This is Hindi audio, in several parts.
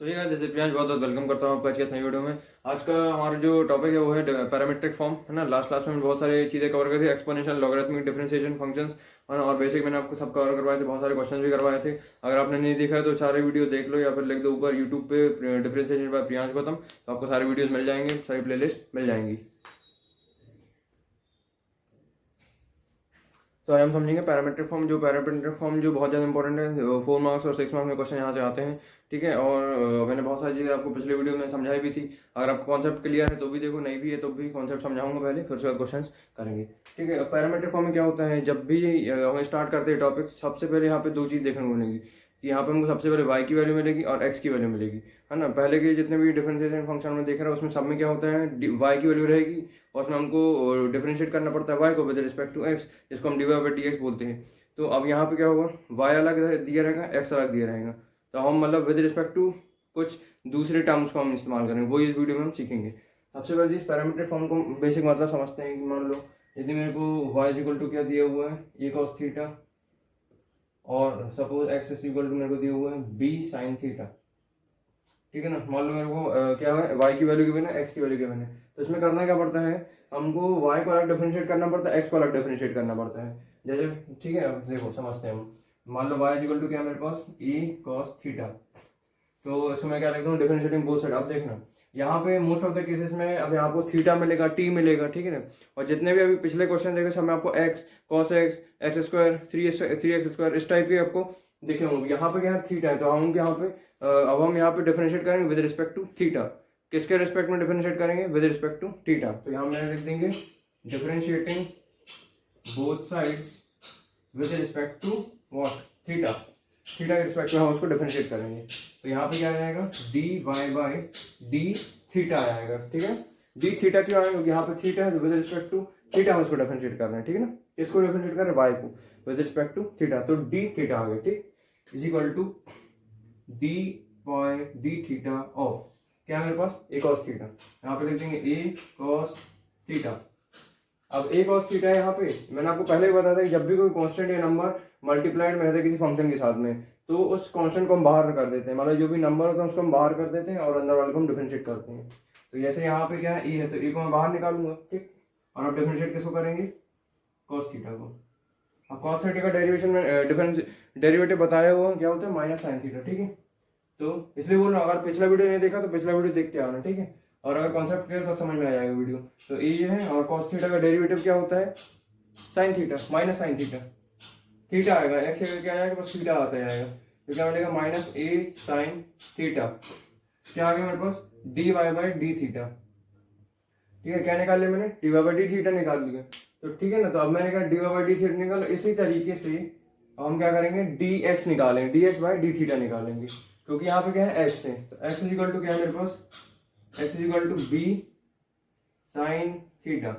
सो ये जैसे प्रियांश बहुत बहुत वेलकम करता हूँ आपका आज की नई वीडियो में। आज का हमारा जो टॉपिक है वो है पैरामीट्रिक फॉर्म, है ना। लास्ट क्लास में बहुत सारी चीज़ें कवर करी थी, एक्सपोनेंशियल, लॉगरिथमिक, डिफरेंशिएशन, फंक्शंस, है ना। और बेसिक मैंने आपको सब कवर करवाए थे, बहुत सारे क्वेश्चन भी करवाए थे। अगर आपने नहीं देखा है तो सारे वीडियो देख लो या फिर लिख दो ऊपर यूट्यूब पे डिफरेंशिएशन बाय प्रियांश गौतम, तो आपको सारे वीडियोज मिल जाएंगे, सारी प्लेलिस्ट मिल जाएंगी। तो हम समझेंगे पैरामीट्रिक फॉर्म। जो पैरामीट्रिक फॉर्म जो बहुत ज़्यादा इंपॉर्टेंट है, 4 मार्क्स और 6 मार्क्स में क्वेश्चन यहाँ से आते हैं, ठीक है। और मैंने बहुत सारी चीज़ें आपको पिछले वीडियो में समझाई भी थी। अगर आपको कॉन्सेप्ट क्लियर है तो भी देखो, नहीं भी है तो भी कॉन्सेप्ट समझाऊंगा पहले, फिर उसके बाद क्वेश्चन करेंगे, ठीक है। पैरामीट्रिक फॉर्म में क्या होता है, जब भी हम स्टार्ट करते हैं टॉपिक, सबसे पहले यहाँ पे दो चीज़ देखने को मिलेंगी कि यहाँ पे हमको सबसे पहले y की वैल्यू मिलेगी और x की वैल्यू मिलेगी, है ना। पहले के जितने भी डिफरेंशिएशन फंक्शन में देख रहे हैं उसमें सब में क्या होता है, y की वैल्यू रहेगी और उसमें हमको डिफरेंशिएट करना पड़ता है y को विद रिस्पेक्ट टू x, जिसको हम dy/dx बोलते हैं। तो अब यहाँ पे क्या होगा, y अलग दिया रहेगा, x अलग दिया रहेगा, तो हम मतलब विद रिस्पेक्ट टू कुछ दूसरे टर्म्स को हम इस्तेमाल करेंगे, वो इस वीडियो में हम सीखेंगे। सबसे पहले इस पैरामीट्रिक फॉर्म को बेसिक मतलब समझते हैं कि मान लो यदि मेरे को y क्या दिया हुआ है, a cos थीटा, और सपोज x मेरे को दिया हुआ है b sin थीटा, ठीक है ना। मान लो मेरे को क्या है, y की वैल्यू गिवन है, x की वैल्यू गिवन है, तो इसमें करना क्या पड़ता है, हमको y को अलग डिफरेंशिएट करना पड़ता है, x को अलग डिफरेंशिएट करना पड़ता है। जैसे ठीक है, अब देखो समझते हैं हम। मान लो y क्या है मेरे पास, a cos थीटा, तो इसको मैं क्या लिखता हूँ, डिफरेंशिएटिंग बोथ साइड। अब देखना यहाँ पे मोस्ट ऑफ द केसेस में अब आपको थीटा मिलेगा, टी मिलेगा, ठीक है ना। और जितने भी अभी पिछले क्वेश्चन देखे सब में आपको x cos x, x square, three x square, इस टाइप के आपको दिखे होंगे। यहाँ पे क्या है, थीटा है, तो हम यहाँ पे अब हम यहाँ पे डिफरेंशिएट करेंगे विद रिस्पेक्ट टू थीटा। किसके रिस्पेक्ट में डिफरेंशिएट करेंगे, विद रिस्पेक्ट टू थीटा। तो यहाँ मैंने लिख देंगे differentiating both sides with respect to what, theta. Theta के रिस्पेक्ट में हम उसको डिफरेंशिएट करेंगे, तो यहाँ पे क्या आ जाएगा, d y by d theta आएगा, ठीक है। डी थीटा क्यों आएगा, क्योंकि यहाँ पे थीटा है, तो विद रिस्पेक्ट टू थीटा हम उसको डिफरेंशिएट कर रहे हैं, ठीक है ना। इसको डिफरेंशिएट कर रहे हैं वाई को विद रिस्पेक्ट टू थीटा, तो डी थीटा आ गया, ठीक, is equal to d by d theta of क्या मेरे पास, ए कॉस थीटा। यहाँ पे लिख देंगे ए कॉस थीटा। अब ए कॉस थीटा है, यहाँ पे मैंने आपको पहले ही बताया था कि जब भी कोई कांस्टेंट या नंबर मल्टीप्लाइड में रहता है किसी फंक्शन के साथ में, तो उस कांस्टेंट को हम बाहर कर देते हैं, मतलब जो भी नंबर होता है उसको हम बाहर कर देते हैं और अंदर वाले को हम डिफरेंशिएट करते हैं। तो जैसे यहाँ पे क्या है, ए है, तो ए को मैं बाहर निकालूंगा, ठीक। और अब डिफरेंशिएट किसको करेंगे, कॉस थीटा को। अब कॉस थीटा का डेरिवेशन में डिफरेंस डेरिवेटिव बताया हुआ क्या होता है, माइनस साइन थीटा, ठीक है। तो इसलिए बोल रहा हूँ, अगर पिछला वीडियो नहीं देखा तो पिछला वीडियो देखते आना, ठीक है। और अगर कॉन्सेप्ट क्लियर तो समझ में आ जाएगा वीडियो। तो ये है, और कॉस थीटा का डेरिवेटिव क्या होता है, sine theta, minus sine theta. Theta आएगा, एक्स क्या आएगा, बस थीटा आता जाएगा, तो क्या मिलेगा, माइनस ए साइन थीटा। क्या आ गया मेरे पास, d y by d theta, ठीक है। क्या निकाल लिया मैंने, d y by d theta निकाल लिया, तो ठीक है ना। तो अब मैंने कहा d y by d theta निकालो, इसी तरीके से हम क्या करेंगे, डी एक्स निकालेंगे, d x by d theta निकालेंगे, क्योंकि यहाँ पे क्या है, एक्स है, तो एक्स इज इक्वल टू क्या है मेरे पास, x is equal to b sine theta.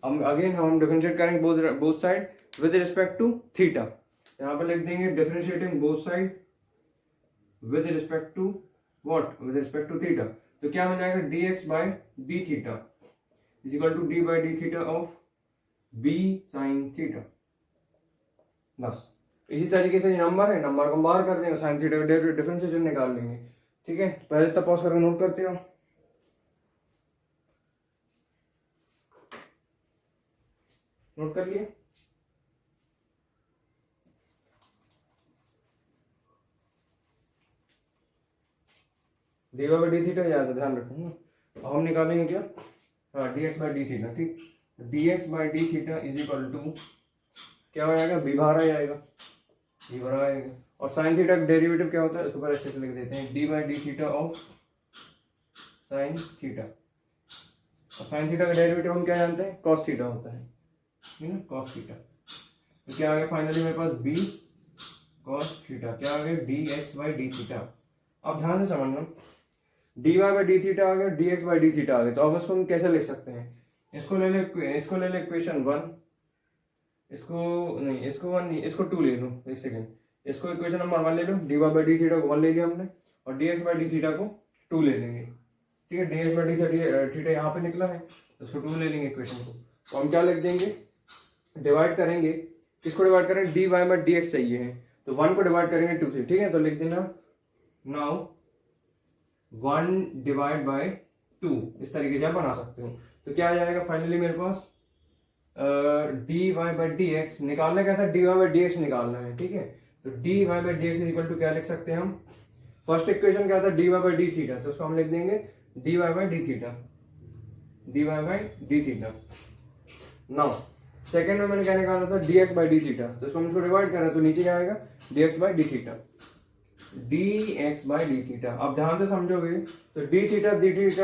हम अगेन हम डिफरेंशिएट करेंगे both side with respect to theta. यहाँ पे लिख देंगे differentiating both side with respect to what, with respect to theta. तो क्या मिल जाएगा, d x by d theta is equal to d by d theta of b sine theta. बस इसी तरीके से नंबर है, नंबर को बाहर कर देंगे, साइन थीटा का डिफरेंशिएशन निकाल लेंगे, ठीक है। पहले तब पॉज करके नोट करते हो, नोट कर लिए। डी बाई डी थीटा याद है, ध्यान रखना। अब हम निकालेंगे क्या, हाँ, d x by d theta, ठीक। D x by d theta is equal to क्या हो जाएगा, बी बाहर आएगा, बी बाहर आएगा। और साइन थीटा का डेरिवेटिव क्या होता है, इसको पहले अच्छे से लिख देते हैं, D by d theta of sine theta. और साइन थीटा का डेरिवेटिव हम क्या जानते हैं, कॉस थीटा होता है, ठीक है, कॉस थीटा। तो क्या आ गया फाइनली मेरे पास, बी कॉस थीटा, क्या आ गया, d x by d theta. अब ध्यान से समझना, d y by d theta आ गया, d x by d theta आ गया, तो अब इसको हम कैसे लिख सकते हैं, इसको ले ले इक्वेशन 1, इसको नहीं, इसको 1 नहीं, इसको 2 ले लो, एक सेकेंड, इसको इक्वेशन नंबर 1 ले लो, d y by d theta को 1 ले लिया हमने, और d x by d theta को 2 ले लेंगे, ठीक है। D x by d theta यहाँ पे निकला है, तो उसको 2 ले लेंगे इक्वेशन को। तो हम क्या लिख देंगे, डिवाइड करेंगे, किसको डिवाइड करेंगे, d y by d x चाहिए है, तो 1 को डिवाइड करेंगे 2 से, ठीक है। तो लिख देना नाउ 1/2, इस तरीके से आप बना सकते हो। तो क्या आ जाएगा फाइनली मेरे पास dy/dx निकालना क्या था, dy/dx निकालना है, ठीक है। तो dy/dx इज इक्वल टू क्या लिख सकते हैं हम, फर्स्ट इक्वेशन क्या था dy/d थीटा, तो उसको हम लिख देंगे dy/d theta, dy/d theta. Now second में मैंने क्या निकाला था dx/d थीटा, तो इसको हम इसको डिवाइड कर रहे हैं तो नीचे क्या आएगा dx/d थीटा, dx/d थीटा। अब ध्यान से समझोगे तो d थीटा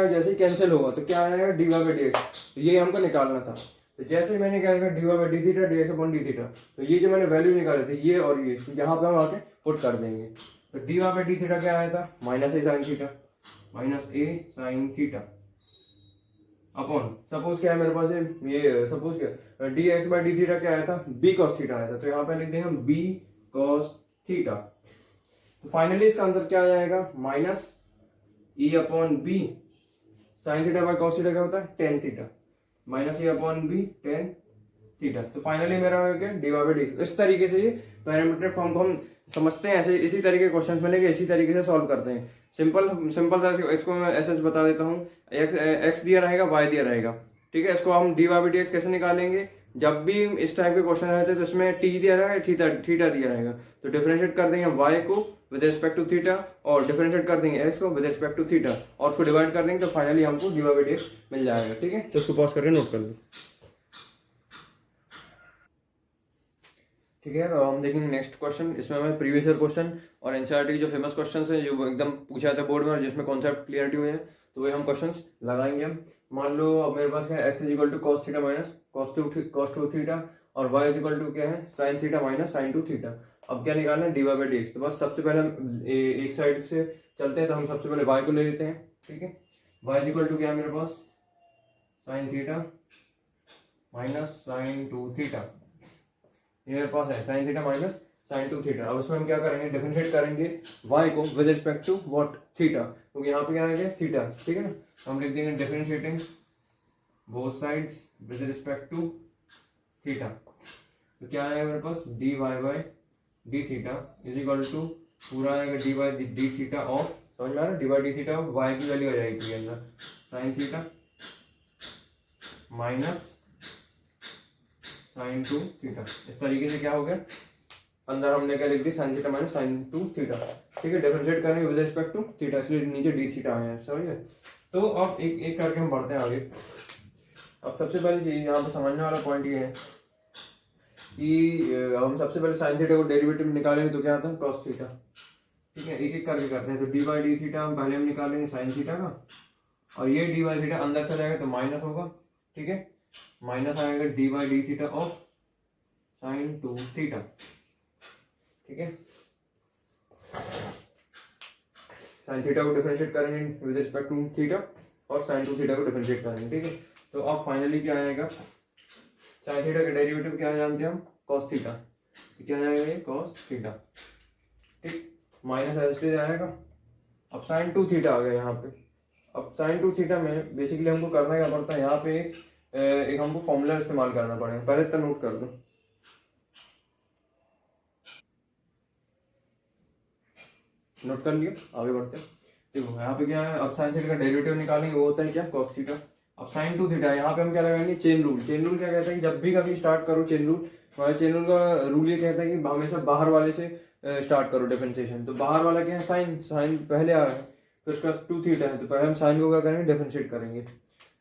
जैसे ही कैंसिल होगा तो क्या आएगा dy/dx, तो ये हमको निकालना था। तो जैसे ही मैंने क्या किया dy/d थीटा dx/d थीटा, तो ये जो मैंने वैल्यू निकाले थे ये और ये यहाँ पे हम आके पुट कर देंगे। तो dy/d थीटा क्या आया था -a sin theta, -a sin theta upon suppose क्या है मेरे पास ये सपोज क्या dx/d थीटा क्या आया था b cos थीटा आया था, तो यहाँ पे लिख देंगे हम b cos थीटा। तो फाइनली इसका आंसर क्या आ जाएगा -e/b sin theta by cos theta क्या होता है tan theta, -e/b tan theta. तो फाइनली मेरा हो गया dy/dx। इस तरीके से ये पैरामीट्रिक फॉर्म को हम समझते हैं, ऐसे इसी तरीके के क्वेश्चन मिलेंगे, इसी तरीके से सॉल्व करते हैं। सिंपल इसको मैं ऐसे बता देता हूँ, एक्स दिया रहेगा वाई दिया रहेगा, ठीक है। इसको हम dy/dx कैसे निकालेंगे, जब भी इस टाइप के क्वेश्चन रहते हैं तो इसमें t दिया रहेगा थीटा दिया रहेगा, तो डिफरेंशिएट कर देंगे y को विद रिस्पेक्ट टू थीटा और डिफरेंशिएट कर देंगे x को विद रिस्पेक्ट टू थीटा और उसको डिवाइड कर देंगे, तो फाइनली हमको dy/dx मिल जाएगा, ठीक है। तो इसको पॉज करके नोट कर लो, ठीक है। तो हम देखेंगे नेक्स्ट क्वेश्चन। इसमें हमें प्रीवियस ईयर क्वेश्चन और एनसीईआरटी के जो फेमस क्वेश्चंस हैं जो एकदम पूछा जाता है बोर्ड में और जिसमें कॉन्सेप्ट क्लियरिटी हुए हैं, तो वही हम क्वेश्चंस लगाएंगे हम। मान लो अब मेरे पास क्या है x is equal to cos theta minus cos 2 theta और y इज इक्वल टू क्या है sin theta minus sin 2 theta. अब क्या निकालना है dy/dx। तो बस सबसे पहले हम एक साइड से चलते हैं, तो हम सबसे पहले y को ले लेते हैं, ठीक है। y इज इक्वल टू क्या है मेरे पास sin theta minus sin 2 theta, ये मेरे पास है sin theta minus sin 2 theta. अब इसमें हम क्या करेंगे डिफरेंशिएट करेंगे y को with respect to what theta, क्योंकि यहाँ पे क्या आएगा थीटा, ठीक है ना। तो हम लिख देंगे differentiating both sides with respect to theta, तो क्या आएगा मेरे पास dy/d theta is equal to पूरा आएगा dy/d थीटा और समझ में आ रहा है dy/d थीटा y की वैल्यू आ जाएगी अंदर sin theta minus sin 2 theta. इस तरीके से क्या हो गया अंदर हमने क्या लिख दी sin theta minus sin 2 theta, ठीक है। डिफरेंशिएट करेंगे विद रिस्पेक्ट टू थीटा, इसलिए नीचे d थीटा आया है, समझ गए। तो अब एक एक करके हम बढ़ते हैं आगे। अब सबसे पहली चीज यहाँ पे समझने वाला पॉइंट ये है कि हम सबसे पहले sin थीटा को डेरिवेटिव निकालेंगे तो क्या आता है cos थीटा, ठीक है। एक एक करके करते हैं। तो dy/d थीटा हम पहले हम निकालेंगे sin थीटा का, और ये dy थीटा अंदर से जाएगा तो माइनस होगा, ठीक है। माइनस आएगा dy/d theta of sin 2 theta, ठीक है। sin थीटा को डिफरेंशिएट करेंगे विद रिस्पेक्ट टू थीटा और sin 2 थीटा को डिफरेंशिएट करेंगे, ठीक है। तो अब फाइनली क्या आएगा sin थीटा का डेरिवेटिव क्या जानते हैं हम cos थीटा, तो क्या आएगा ये cos थीटा, ठीक। माइनस एस आएगा। अब sin 2 थीटा आ गया यहाँ पे। अब sin 2 थीटा में बेसिकली हमको करना क्या पड़ता है, यहाँ पे एक हमको फॉर्मूला इस्तेमाल करना पड़ेगा, पहले तो नोट कर दो। नोट कर लिया, आगे बढ़ते हैं। देखो यहाँ पे क्या है, अब sin थीटा का डेरिवेटिव निकालेंगे, वो होता है क्या cos थीटा। अब sin 2 थीटा यहाँ पे हम क्या लगाएंगे चेन रूल। चेन रूल क्या कहता है कि जब भी कभी स्टार्ट करो चेन रूल, हमारे चेन रूल का रूल ये कहता है कि हमेशा बाहर वाले से स्टार्ट करो डिफरेंशिएशन। तो बाहर वाला क्या है साइन पहले आ रहा है, फिर उसका 2 थीटा है, तो पहले हम साइन को क्या करेंगे डिफरेंशिएट करेंगे।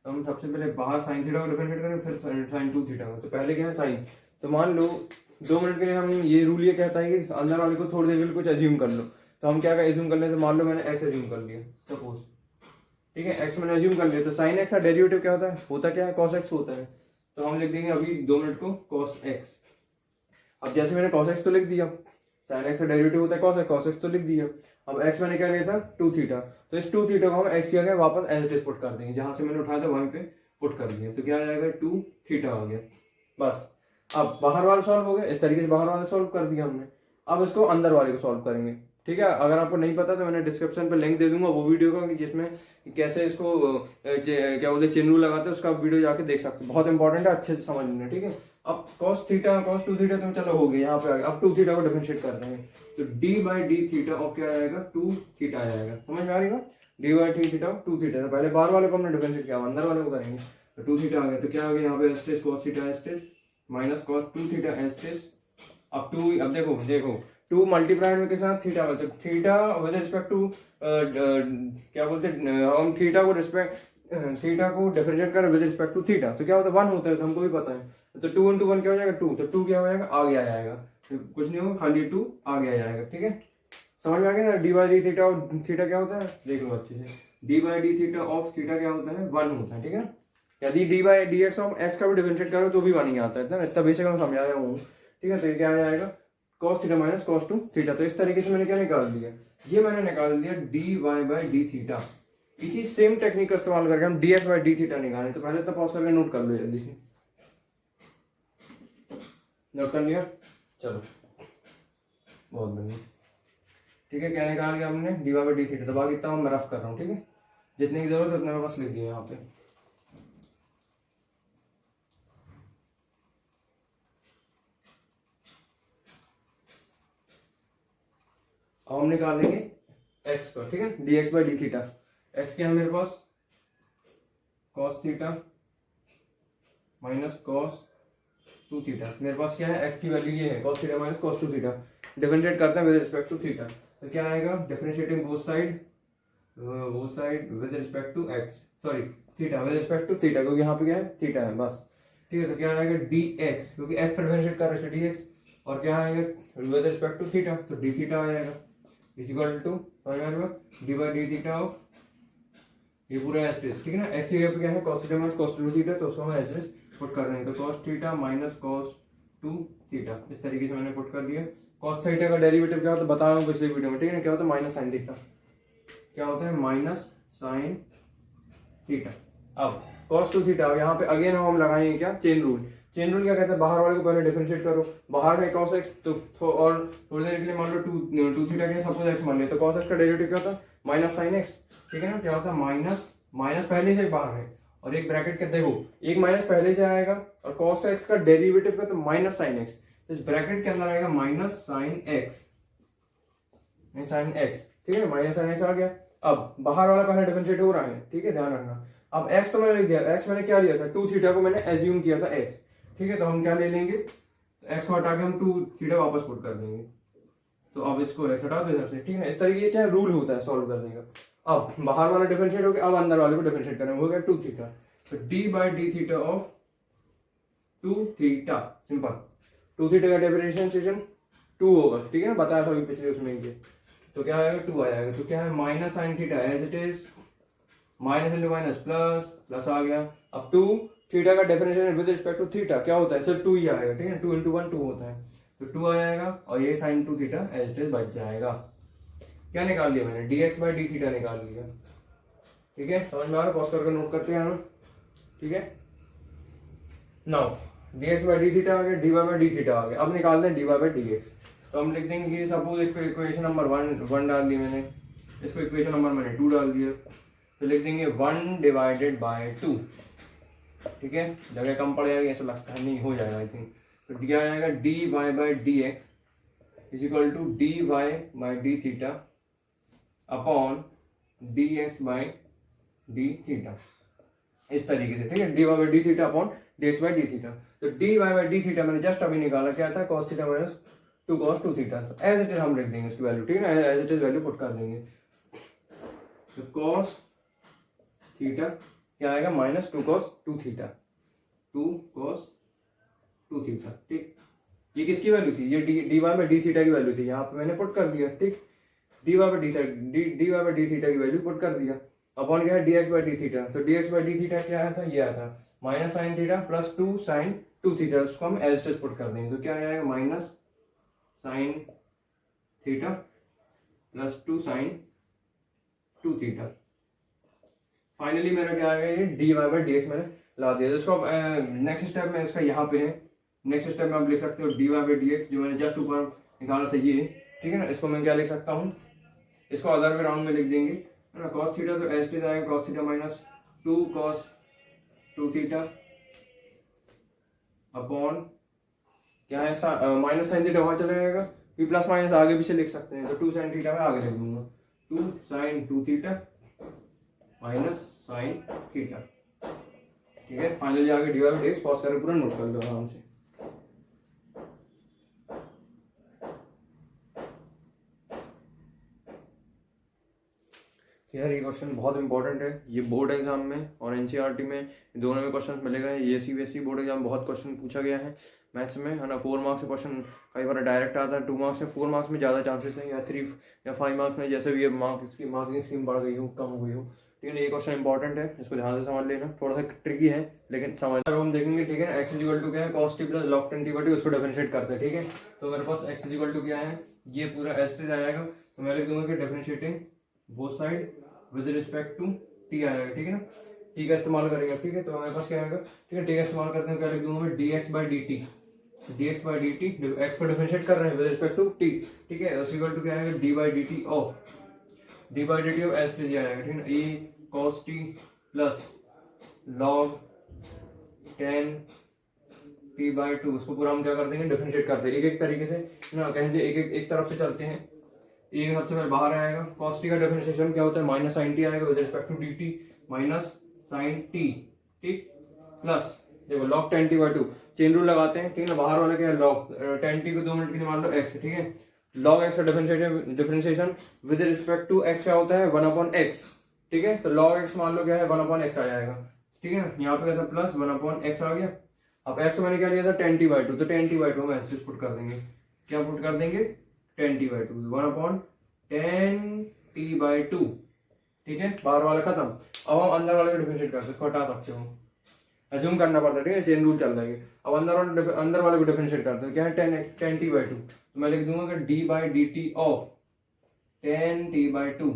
हम सबसे पहले बाहर sin थीटा को डिफरेंशिएट करेंगे, फिर sin 2 थीटा को। तो पहले क्या है साइन, तो मान लो 2 मिनट के लिए हम ये रूल ये कहता है कि अंदर वाले को थोड़ी देर के लिए कुछ अज्यूम कर लो। तो हम क्या एज्यूम कर लें, तो मान लो मैंने x अज्यूम कर लिया सपोज, ठीक है। x मैंने अज्यूम कर लिया, तो sin x का डेरिवेटिव क्या होता क्या है cos x होता है। तो हम लिख देंगे अभी 2 मिनट को cos x। अब जैसे मैंने cos x तो लिख दिया, sin x का डेरिवेटिव होता है cos x तो लिख दिया। अब x मैंने क्या लिया था 2 थीटा, तो इस 2 थीटा को हम x किया गया वापस एज इट इज पुट कर देंगे, जहां से मैंने उठाया था वहीं पे पुट कर दिया। तो क्या आ जाएगा 2 थीटा आ गया बस। अब बाहर वाला सॉल्व हो गया, इस तरीके से बाहर वाला सॉल्व कर दिया हमने। अब इसको अंदर वाले को सॉल्व करेंगे, ठीक है। अगर आपको नहीं पता तो मैंने डिस्क्रिप्शन पे लिंक दे दूंगा वो वीडियो का, कि जिसमें कैसे इसको क्या बोलते हैं चेन रूल लगाते हैं, उसका वीडियो जाके देख सकते हो, बहुत इंपॉर्टेंट है, अच्छे से समझ लेना, ठीक है। अब cos 2 थीटा तो चलो हो गया, यहाँ पे आ गया। अब 2 थीटा को डिफरेंशिएट कर देंगे, तो d/d थीटा ऑफ क्या आएगा 2 थीटा आ जाएगा, समझ में आ रही बात। D by d theta of 2 theta. तो पहले बाहर वाले को हमने डिफरेंशिएट किया, अंदर वाले को करेंगे। तो 2 थीटा आ गया, तो क्या आ गया यहाँ पे एस टेस कॉस थीटा एस टेस माइनस कॉस 2 थीटा एस टेस। अब देखो 2 मल्टीप्लाइड में के साथ थीटा तो थीटा विद रिस्पेक्ट टू क्या बोलते हैं हम थीटा को डिफरेंशिएट करें विद रिस्पेक्ट टू थीटा, तो क्या होता है 1 होता है, तो हमको भी पता है। तो 2 into 1 क्या हो जाएगा 2, तो 2 क्या हो जाएगा आगे आ जाएगा, तो कुछ नहीं होगा खाली 2 आगे आ जाएगा। ठीक है, समझ में आ गया ना। डी बाई डी थीटा और थीटा क्या होता है देख लो अच्छे से। D by d theta of theta क्या होता है 1 होता है। ठीक है, यदि D by d x of x का भी डिफरेंशिएट करो तो भी 1 ही आता है, इतना बेसिक मैं समझाया हूँ। ठीक है, तो ये क्या आ जाएगा cos theta minus cos 2 theta. तो इस तरीके से मैंने क्या निकाल दिया, ये मैंने निकाल दिया d y by d theta. इसी सेम टेक्निक का इस्तेमाल करके हम d x by d theta निकालें। तो पहले तो पॉज करके नोट कर लो जल्दी से, नोट कर लिया, चलो बहुत बढ़िया। ठीक है, क्या निकाल लिया हमने d y by d theta. तो बाकी इतना मैं रफ कर रहा हूँ। ठीक है, जितने की जरूरत है उतना मैं बस लिख दिया यहाँ पे। अब हम निकालेंगे एक्स पर। ठीक है, d x by d theta. X क्या है मेरे पास cos theta minus cos 2 theta. मेरे पास क्या है एक्स की वैल्यू ये है cos theta minus cos 2 theta. Differentiate करते हैं विद रिस्पेक्ट टू थीटा, तो क्या आएगा differentiating both side with respect to x, sorry theta with respect to theta, क्योंकि यहाँ पे क्या है थीटा है बस। ठीक है, तो क्या आएगा डी एक्स, क्योंकि एक्स पर डिफरेंशिएट कर रहे थे डी एक्स, और क्या आएगा विद रिस्पेक्ट टू थीटा, तो डी थीटा आ जाएगा is equal to d by d theta of ये पूरा एस टेस। ठीक है ना, एक्स की जगह पे क्या है cos theta minus cos 2 theta, तो उसको हम एस टेस पुट कर देंगे। तो cos theta minus cos 2 theta इस तरीके से मैंने पुट कर दिया। cos थीटा का डेरिवेटिव क्या होता है बताया हूँ पिछले वीडियो में। ठीक है ना, क्या होता है माइनस साइन थीटा, क्या होता है माइनस साइन थीटा। अब cos 2 थीटा, यहाँ पे अगेन हम लगाएंगे क्या चेन रूल। चेन रूल क्या कहता है बाहर वाले को पहले डिफरेंशिएट करो, बाहर में cos x तो और थोड़ी देर के लिए मान लो 2 थीटा के सपोज x मान लिया, तो cos x का डेरिवेटिव क्या होता है माइनस साइन x। ठीक है ना, क्या होता है माइनस पहले से बाहर है और एक ब्रैकेट के देखो एक माइनस पहले से आएगा और cos x का डेरिवेटिव का तो माइनस साइन x, तो इस ब्रैकेट के अंदर आएगा माइनस साइन x। ठीक है, माइनस साइन x आ गया। अब बाहर वाला पहले डिफरेंशिएट हो रहा है। ठीक है, ध्यान रखना। अब x तो मैंने लिख दिया, x मैंने क्या लिया था 2 थीटा को मैंने एज्यूम किया था x। ठीक है, तो हम क्या ले लेंगे x को हटा के हम 2 थीटा वापस पुट कर देंगे, तो अब इसको x हटा दो इधर से। ठीक है, इस तरीके क्या रूल होता है सॉल्व करने का। अब बाहर वाला डिफरेंशिएट हो गया, अब अंदर वाले को डिफरेंशिएट करेंगे, हो गया 2 थीटा, तो d by d theta of 2 theta, simple. 2 theta का डिफरेंशिएशन 2 होगा। ठीक है ना, बताया था अभी पिछले उसमें ये, तो क्या आएगा 2 आ जाएगा। तो क्या है minus sine theta as it is, minus into minus plus आ गया। अब 2 थीटा का differentiation with respect to theta क्या होता है सिर्फ 2 ही आएगा। ठीक है, 2 into 1 2 होता है, तो 2 आ जाएगा और ये sine 2 theta as it is बच जाएगा। क्या निकाल लिया मैंने d x by d theta निकाल लिया। ठीक है, समझ में आ रहा है, पॉज करके नोट करते हैं हम। ठीक है, now d x by d theta आ गया, d y by d theta आ गया। अब निकालते हैं d y by d x. तो हम लिख देंगे सपोज इसको इक्वेशन नंबर 1 डाल दी मैंने, इसको इक्वेशन नंबर मैंने 2 डाल दिया, तो लिख देंगे 1 डिवाइडेड बाय 2। ठीक है, जगह कम पड़ जाएगी ऐसा लगता है, नहीं हो जाएगा आई थिंक। तो डी आ जाएगा d y by d x is equal to d y by d theta upon d x by d theta, इस तरीके से। ठीक है, d y by d theta upon d x by d theta. तो d y by d theta मैंने जस्ट अभी निकाला, क्या था cos theta minus 2 cos 2 theta. तो एज इट इज हम लिख देंगे उसकी वैल्यू। ठीक है ना, as it is value put कर देंगे। तो cos थीटा क्या आएगा minus 2 cos 2 theta, 2 cos 2 theta. ठीक, ये किसकी वैल्यू थी, ये d y by d theta की वैल्यू थी, यहाँ पे मैंने पुट कर दिया। ठीक, d y by d theta की वैल्यू पुट कर दिया अपॉन क्या है d x by d theta. तो d x by d theta क्या आया था, ये आया था minus sine theta plus 2 sine 2 theta, उसको हम एज इट इज पुट कर देंगे। तो क्या आएगा minus sine theta plus 2 sine 2 theta. Finally मेरा क्या आएगा ये d y by d x मैंने ला दिया। इसको नेक्स्ट स्टेप में इसका यहाँ पे है, नेक्स्ट स्टेप में आप लिख सकते हो d y by d x, जो मैंने जस्ट ऊपर निकाला था ये। ठीक है ना, इसको मैं क्या लिख सकता हूँ, इसको अदर वे राउंड में लिख देंगे है ना। cos थीटा तो एज इट आएगा cos theta minus 2 cos 2 theta upon क्या है माइनस साइन थीटा वहाँ चला जाएगा, फिर प्लस माइनस आगे पीछे लिख सकते हैं, तो 2 साइन थीटा में आगे लिख दूंगा 2 sine 2 theta minus sine theta. ठीक है, फाइनली आगे dy बाई dx पॉज करके पूरा नोट कर लो आराम से। यार ये क्वेश्चन बहुत इंपॉर्टेंट है, ये बोर्ड एग्जाम में और एनसीईआरटी में दोनों में क्वेश्चन मिलेगा। ये सीबीएसई बोर्ड एग्जाम बहुत क्वेश्चन पूछा गया है मैथ्स में, है ना। 4 मार्क्स से क्वेश्चन कई बार डायरेक्ट आता है, 2 मार्क्स में, 4 मार्क्स में ज़्यादा चांसेस है, या 3 या 5 मार्क्स में, जैसे भी ये मार्क्स की मार्किंग स्कीम बढ़ गई हो, कम हो गई हो। ठीक है, ये क्वेश्चन इंपॉर्टेंट है, इसको ध्यान से समझ लेना। थोड़ा सा ट्रिकी है लेकिन समझ, अब हम देखेंगे। ठीक है, एक्स इक्वल टू क्या है, cos t plus log ten t by T, उसको डिफरेंशिएट करते हैं। ठीक है, तो मेरे पास एक्स इक्वल टू क्या है, ये पूरा एस टी आएगा, तो मैं लिख दूंगा कि differentiating both side with respect to t आएगा। ठीक है ना, टी का इस्तेमाल करेंगे। ठीक है, तो हमारे पास क्या आएगा, ठीक है, टी का इस्तेमाल करते हैं, क्या लिख दूंगा मैं, D x by d T, x को डिफरेंशिएट कर रहे हैं विद रिस्पेक्ट टू टी। ठीक है, इज इक्वल टू क्या आएगा, d by d t of s t आएगा। ठीक है ना, a cos t plus log ten t by two, उसको पूरा हम क्या कर देंगे, डिफरेंशिएट कर देंगे एक एक तरीके से ना, कहेंगे एक तरफ से चलते हैं। एक सबसे पहले बाहर आएगा, कॉस टी का डिफरेंशिएशन क्या होता है, माइनस साइन टी आएगा with respect to d t, minus sine t, ठीक, प्लस देखो log ten t by two, chain rule लगाते हैं। ठीक है ना, बाहर वाला क्या है, लॉग टेन टी को 2 मिनट के लिए मान लो एक्स। ठीक है, लॉग एक्स का differentiation with respect to x क्या होता है, 1/x। ठीक है, तो लॉग एक्स मान लो क्या है, 1/x आ जाएगा। ठीक है ना, यहाँ पे क्या था, प्लस 1/x आ गया। अब एक्स मैंने क्या लिया था, 10t बाई टू, तो 10t बाई टू हम ऐसे पुट कर देंगे, क्या पुट कर देंगे, 10t by two, 1/10t by two. ठीक है, बाहर वाला खत्म। अब हम अंदर वाले को डिफरेंशिएट करते हैं, इसको हटा सकते हो, अज्यूम करना पड़ता है। ठीक है, चेन रूल चल रहा है। अब अंदर वाले को डिफरेंशिएट करते हैं, क्या है, 10t बाई टू, तो मैं लिख दूंगा कि d by d t of 10t by two,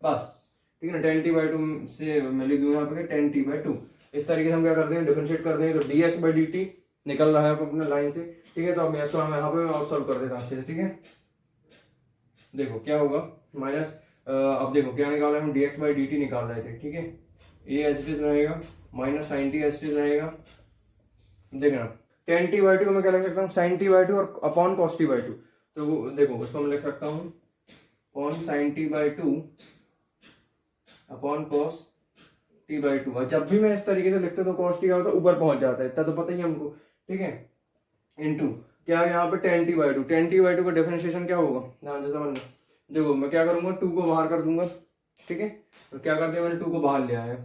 बस। ठीक है ना, 10t बाई टू से मैं लिख दूंगा यहाँ पे 10t बाई टू। इस तरीके से हम क्या करते हैं, डिफरेंशिएट करते हैं, तो dx बाई डी टी निकल रहा है अपने लाइन से। ठीक है, तो अब इसको हम यहाँ पे और सॉल्व कर देता हूँ अच्छे से। ठीक है, देखो क्या होगा, माइनस, अब देखो क्या निकाला है हम, dx बाई डी टी निकाल रहे थे। ठीक है, ये एज इट इज रहेगा, minus sine t as it is रहेगा। देखना 10t बाई टू में क्या लिख सकता हूँ, साइन टी बाई टू और upon cos t by two, तो देखो उसको मैं लिख सकता हूँ upon sine t by two upon cos t by to. और जब भी मैं इस तरीके से लिखता हूँ तो कॉस टी का होता है ऊपर पहुंच जाता है, इतना तो पता ही है हमको। ठीक है, इनटू क्या है यहाँ पे 10t by two, 10t by two का डिफरेंशिएशन क्या होगा, ध्यान से समझना। देखो मैं क्या करूंगा, 2 को बाहर कर दूंगा। ठीक है, तो क्या कर दिया मैंने, 2 को बाहर ले आया।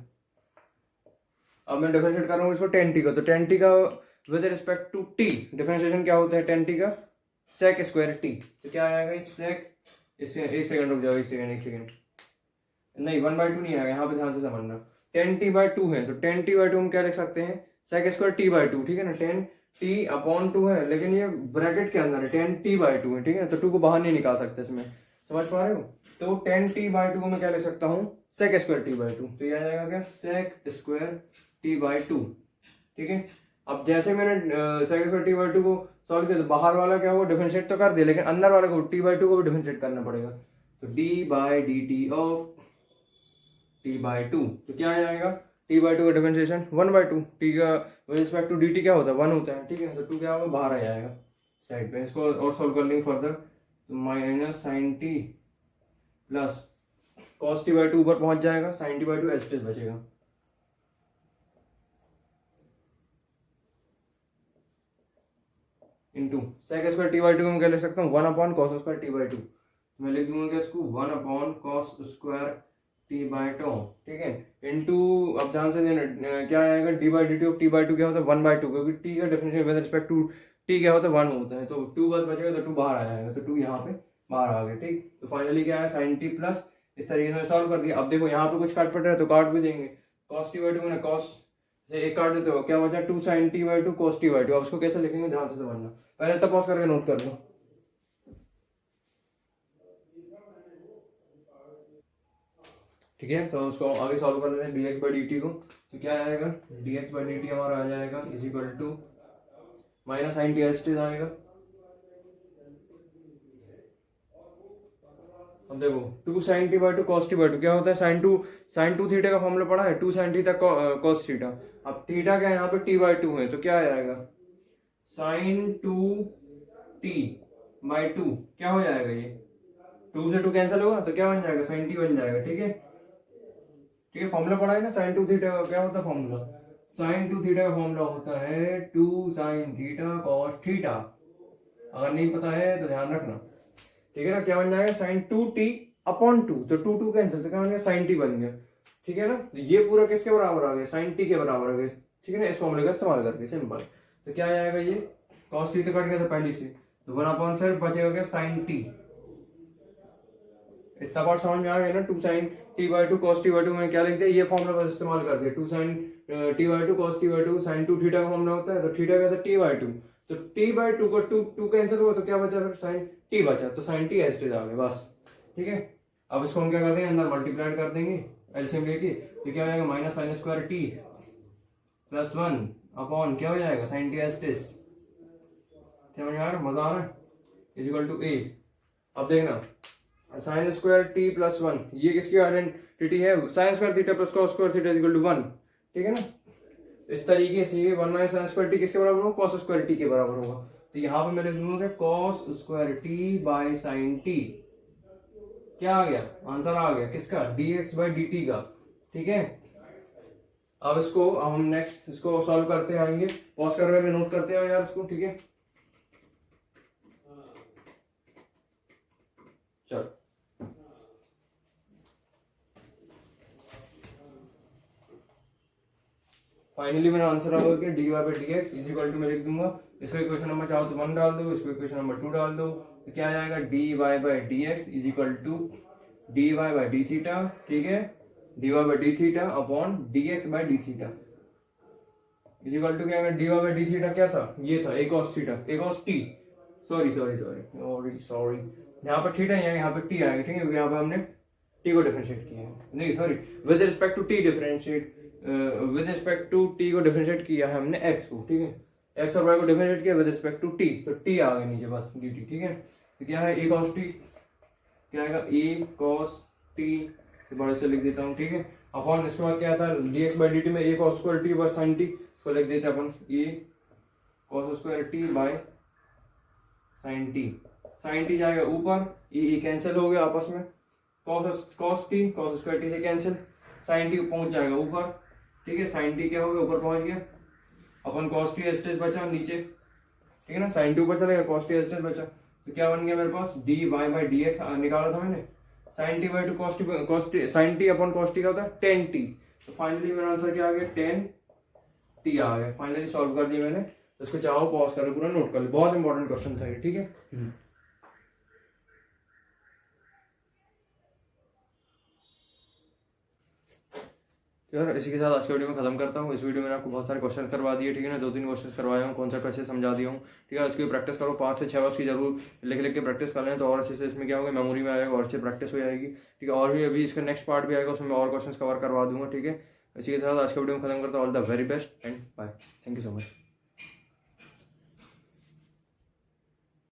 अब मैं डिफरेंशिएट कर रहा हूँ इसको 10t का, तो 10t का with respect to t differentiation क्या होता है, 10t का सेक स्क्वायर टी, तो क्या आएगा, सेक, इससे 1 सेकंड रुक जाओ, 1 सेकंड नहीं, 1/2 नहीं आएगा, यहाँ पे ध्यान से समझना। 10t बाई टू है, तो 10t बाई टू हम क्या लिख सकते हैं, sec square t by two. ठीक है ना, 10t अपॉन 2 है, लेकिन ये ब्रैकेट के अंदर है, 10t बाई टू है। ठीक है, तो 2 को बाहर नहीं निकाल सकते इसमें, समझ पा रहे हो। तो 10t बाई टू में क्या लिख सकता हूँ, sec square t by two, तो ये आ जाएगा क्या, sec square t by two. ठीक है, अब जैसे मैंने sec square t by two को सॉल्व किया, तो बाहर वाला क्या होगा, डिफरेंशिएट तो कर दिया, लेकिन अंदर वाले को टी बाई टू को भी डिफरेंशिएट करना पड़ेगा। तो d by d t of t by two, तो क्या आ जाएगा, टी बाई टू का डिफरेंशिएशन 1/2, टी का with respect to d t क्या होता है, 1 होता है। ठीक है, तो 2 क्या होगा, बाहर आ जाएगा साइड पे। इसको और सॉल्व कर लेंगे फर्दर, तो minus sine t plus cos t by two ऊपर पहुंच जाएगा, sine t by two as बचेगा। Into sec square t by two को मैं क्या लिख सकता हूँ, 1 cos square t by two, मैं लिख दूंगा क्या इसको, 1 cos square t by two. ठीक है, इंटू, अब ध्यान से देना, क्या आएगा, d by d t of t by two क्या होता है, 1/2, क्योंकि टी का differential with respect to t क्या होता है, 1 होता है, तो 2 बस बचेगा, तो 2 बाहर आ जाएगा, तो 2 यहाँ पे बाहर आ गया। ठीक, तो फाइनली क्या है, साइन टी प्लस, इस तरीके से सॉल्व कर दिया। अब देखो यहाँ पे कुछ काट पड़ रहा है तो काट भी देंगे, कॉस टी बाई टू मैंने कॉस से एक काट देते हो, क्या बचा, 2 sine t by two cos t by two. अब उसको कैसे लिखेंगे, ध्यान से समझना, पहले तब पॉज करके नोट कर लो। ठीक है, तो उसको आगे सॉल्व कर लेते हैं, dx बाई डी टी को, तो क्या आएगा, dx बाई डी टी हमारा आ जाएगा is equal to minus sine t एस टी आएगा। अब देखो 2 sine t by two cos t by two क्या होता है, साइन टू थीटा का फॉर्मूला पड़ा है, 2 साइन थीटा कॉस थीटा। अब थीटा क्या है यहाँ पे, टी बाई टू है, तो क्या आ जाएगा, साइन 2t बाई टू, क्या हो जाएगा, ये 2 से 2 कैंसिल होगा, तो क्या बन जाएगा, साइन टी बन जाएगा। ठीक है, ठीक है। फॉर्मूला पढ़ा है ना साइन टू थीटा का, क्या होता है फॉर्मूला? साइन टू थीटा का फॉर्मूला होता है 2 साइन थीटा कॉस थीटा। अगर नहीं पता है तो ध्यान रखना, ठीक है ना। क्या बन जाएगा? साइन 2t अपॉन 2, तो 2 कैंसिल, तो क्या बन गया? साइन t बन गया, ठीक है ना। ये पूरा किसके बराबर आ गया? साइन t के बराबर आ गया, ठीक है ना। इस फॉर्मूले का इस्तेमाल करके सिंपल, तो क्या आएगा? ये कॉस t तो कट गया था पहले से, तो 1/7 बचेगा क्या? Sine t। इतना बार समझ में आ गया ना। 2 साइन t/2 cos t/2 में क्या लिख दिया? ये फॉर्मूला बस इस्तेमाल कर दिया। 2 sine t/2 cos t/2 sine 2 theta का फॉर्मूला होता है, तो थीटा का था t/2, तो t/2 को 2 कैंसिल हुआ, तो क्या बचा? फिर साइन t बचा, तो साइन t एज आ गया बस, ठीक है। अब इसको हम क्या कर देंगे? अंदर मल्टीप्लाई कर देंगे एलसीएम लेके, तो क्या हो जाएगा? Minus sine square t plus 1 upon क्या हो जाएगा? Sine t as it is. समझ आ रहा? मजा आ रहा है? Is equal to a। अब देखना, साइन स्क्वायर टी प्लस 1, ये किसकी आइडेंटिटी है? Sine square theta plus cos square theta is equal to 1, ठीक है ना। इस तरीके से 1 माइनस साइन स्क्वायर टी किसके बराबर होगा? कॉस स्क्वायर टी के बराबर होगा। तो यहाँ पे मैं लिख दूंगा cos square T by sine T. क्या आ गया? आंसर आ गया किसका? dx बाई dt का, ठीक है। अब इसको हम नेक्स्ट इसको सॉल्व करते आएंगे, पॉज करके नोट करते हैं यार इसको, ठीक है। चलो फाइनली मेरा आंसर आ गया कि dy by d x is equal to, मैं लिख दूंगा इसको इक्वेशन नंबर चाहो तो 1 डाल दो, इसको इक्वेशन नंबर 2 डाल दो, तो क्या आ जाएगा? dy by d x is equal to dy by d theta, ठीक है, dy by d theta upon dx by d theta is equal to क्या? dy बाई डी थीटा क्या था? ये था a cos थीटा, a cos t, sorry sorry sorry sorry, यहाँ पर थीटा यहाँ पे t आएगा, ठीक है, क्योंकि यहाँ पे हमने t को डिफरेंशिएट किया है, नहीं sorry, with respect to t differentiate, with respect to t को डिफरेंशिएट किया है हमने x को, ठीक है, x और y को डिफरेंशिएट किया विद रिस्पेक्ट टू t, तो t आ गया नीचे बस dt, ठीक है। तो क्या है? a cos t, क्या आएगा? a cos t से बड़े से लिख देता हूँ, ठीक है, अपॉन इसके बाद क्या था? dx बाई dt में a cos square t by sin t, इसको लिख देते हैं अपन a cos square t by sin t। sin t जाएगा ऊपर, ये कैंसिल हो गया आपस में, cos t cos square t से कैंसिल, sin t पहुंच जाएगा ऊपर, ठीक है, sin t क्या हो गया? ऊपर पहुंच गया, अपन cos t एस्टेज बचा नीचे, ठीक है ना, sin t ऊपर चलेगा, cos t एस्टेज बचा, तो क्या बन गया मेरे पास? dy बाई dx निकाला था मैंने, sin t by two cos t sin t upon cos t का होता है 10t, तो फाइनली मेरा आंसर क्या आ गया? 10t आ गया। फाइनली सॉल्व कर दिया मैंने, इसको चाहो पॉज करके पूरा नोट कर ले, बहुत इंपॉर्टेंट क्वेश्चन था ये, ठीक है। यार इसी के साथ आज के वीडियो में खत्म करता हूँ। इस वीडियो में आपको बहुत सारे क्वेश्चन करवा दिए, ठीक है ना, 2-3 क्वेश्चन करवाया हूँ, कौन सा कैसे समझा दिया हूँ, ठीक है। इसकी प्रैक्टिस करो, 5 से 6 वर्ष की जरूर लिख के प्रैक्टिस कर लें, तो और अच्छे से इसमें क्या होगा? मेमोरी में आएगा और अच्छी प्रैक्टिस हो जाएगी, ठीक है। और भी अभी इसका नेक्स्ट पार्ट भी आएगा, उसमें और क्वेश्चन कवर करवा दूंगा, ठीक है। इसी के साथ आज के वीडियो में खत्म करता हूँ। All the very best and bye, thank you so much.